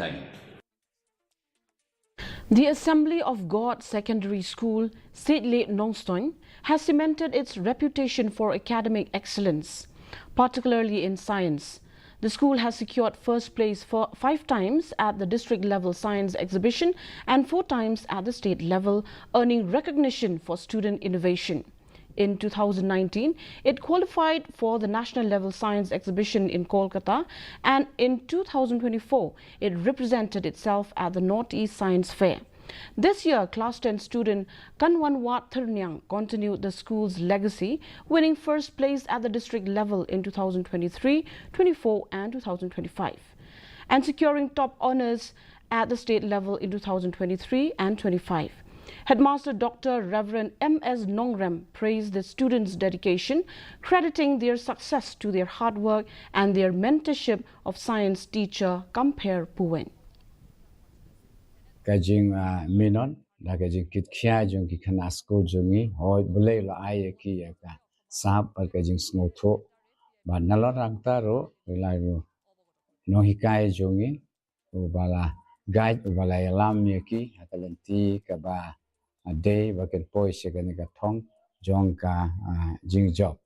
time. The Assembly of God Secondary School, Siejlieh has cemented its reputation for academic excellence, particularly in science. The school has secured first place for 5 times at the district level science exhibition and 4 times at the state level, earning recognition for student innovation. In 2019, it qualified for the national level science exhibition in Kolkata, and in 2024, it represented itself at the Northeast Science Fair. This year, Class 10 student Kanwanwat Thirnyang continued the school's legacy, winning first place at the district level in 2023, 24 and 2025, and securing top honors at the state level in 2023 and 25. Headmaster Dr. Reverend M.S. Nongrem praised the students' dedication, crediting their success to their hard work and their mentorship of science teacher Kamper Puwen. Kajing minon, da kajing kit kia jung ki kana school jungi, hoi boleh lo ai ki ya ka sap par kajing smotho, ba nalor rang taro, belai ro no hikai jungi, ubala guide ubala alam ya ki, talenti ka ba day bakin poi se ka thong jong ka jing job